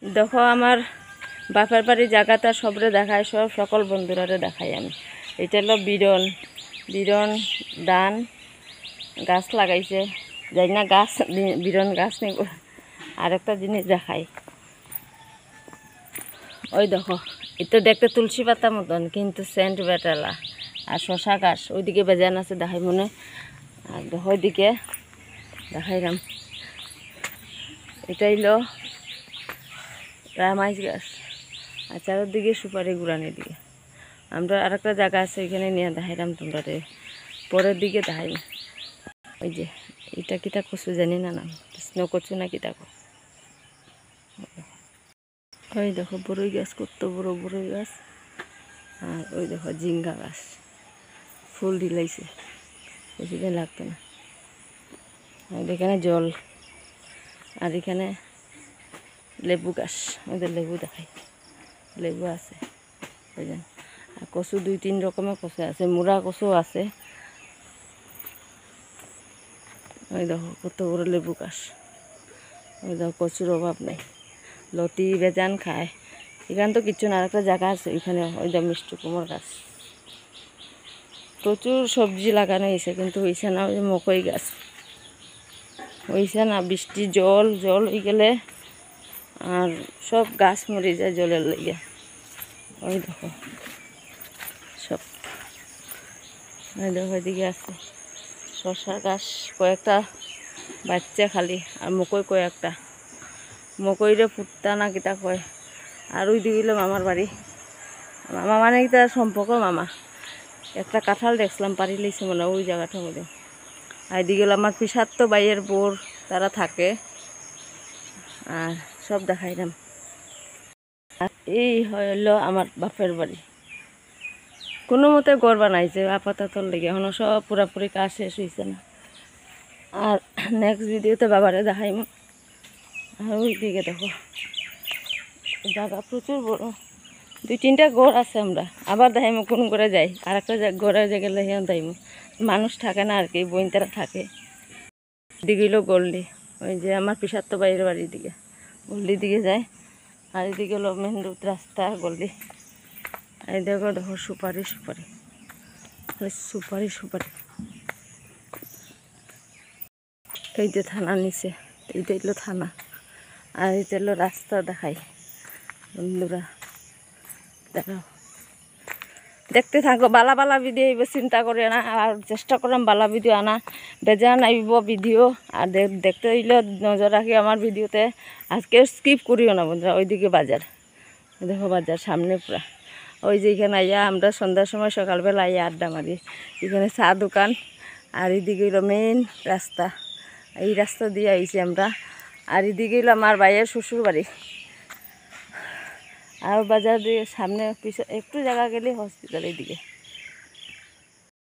দেখো আমার বাপের বাড়ির জায়গাটা সবরে দেখায়, সকল বন্ধুরারে দেখাই আমি। এটা হলো বিরন ধান গাছ লাগাইছে, যাই না গাছ বিরন গাছ নিব। আর একটা জিনিস দেখাই, ওই দেখো এটা দেখতে তুলসী পাতা মতন কিন্তু সেন্ট বেটালা। আর শশা গাছ ওইদিকে বেজান আছে দেখাই মনে। আর দেখো ওইদিকে দেখাইলাম, এটা হইল রামাইশ গাছ। আর চারদিকে সুপারি গুড়ানি দিয়ে আমরা আর একটা জায়গা আছে, ওইখানে নিয়ে দেখাইলাম তোমরা রে। পরের দিকে দেখাই, ওই যে এটা কিতা কচু জানি না নাম, স্নো কচু না কিতা কো। ওই দেখো বড়ই গাছ, কত বড় বড়ই গাছ। আর ওই দেখো জিঙ্গা গাছ ফুল দিলাইছে, বেশি দিন লাগতো না। আর এখানে জল, আর এখানে লেবু গাছ, ওদের লেবু দেখাই, লেবু আছে বুঝলেন। আর কচু 2-3 রকমের কচু আছে, মুড়া কচু আছে। ওই দেখো কত বড় লেবু গাছ, ওই দেখো কচুর অভাব নেই, লতি বেজান খায়। এখানে তো কিছু না, আরেকটা জায়গা আছে ওইখানে, ওই দেখো মিষ্টি কুমড় গাছ। প্রচুর সবজি লাগানো হয়েছে কিন্তু হয়েছে না। ওই যে মকই গাছ হয়েছে না, বৃষ্টি জল হয়ে গেলে আর সব গাছ মরে যায় জলের লেগে। ওই দেখো সব, ওই দেখো ওইদিকে আছে শশা গাছ কয়েকটা বাচ্চা খালি, আর মকই কয়েকটা, মকইরে ফুটতা না কিতা কয়। আর ওই দিকে মামার বাড়ি, মামা মানে কি তার সম্পর্ক মামা। একটা কাঁঠাল দেখছিলাম পারি লইছে মনে ওই জায়গাটার মধ্যে। আর এদিকে আমার পিসার তো বাইয়ের বোর তারা থাকে। আর সব দেখাইলাম। আর এই হইল আমার বাপের বাড়ি, কোনো মতে ঘর বানাইছে আপাতত লেগে, এখনো সব পুরাপুরি কাজ শেষ হয়েছে না। আর নেক্সট ভিডিওতে বাবারে দেখাইম। আর ওই দিকে দেখো জায়গা প্রচুর বড়, 2-3টা ঘর আছে। আমরা আবার দেখাইমো কোন করে যাই, আর একটা ঘরে যে গেলে দেখাইমো। মানুষ থাকে না আর কি, বইন তারা থাকে। দিকে হলো গল্লি, ওই যে আমার পিসার তো বাইরের বাড়ির দিকে গল্লির দিকে যায়। আর এদিকে হলো মেন রোড রাস্তা গল্লি। এই দেখো দেখো সুপারি সুপারি সুপারি সুপারি। এই যে থানা নিচে, এইটা হলো থানা। আর এটা হলো রাস্তা দেখাই বন্ধুরা, দেখো দেখতে থাকো। বালা বালা ভিডিও এইবার চিন্তা করে না, আর চেষ্টা করলাম বালা ভিডিও আনা, বেজান আইব ভিডিও। আর দেখতে হইলে নজর রাখি আমার ভিডিওতে। আজকে স্কিপ করিও না বন্ধুরা। ওইদিকে বাজার, দেখো বাজার সামনে পুরা। ওই যে এখানে আইয়া আমরা সন্ধ্যার সময় সকালবেলা আইয়া আড্ডা মারি। এখানে চা দোকান, আর এদিকে হলো মেইন রাস্তা। এই রাস্তা দিয়ে আইছি আমরা। আর এদিকে হলো আমার ভাইয়ের শ্বশুর বাড়ি। আর বাজার দিয়ে সামনে পিছনে একটু জায়গা গেলে হসপিটাল এইদিকে।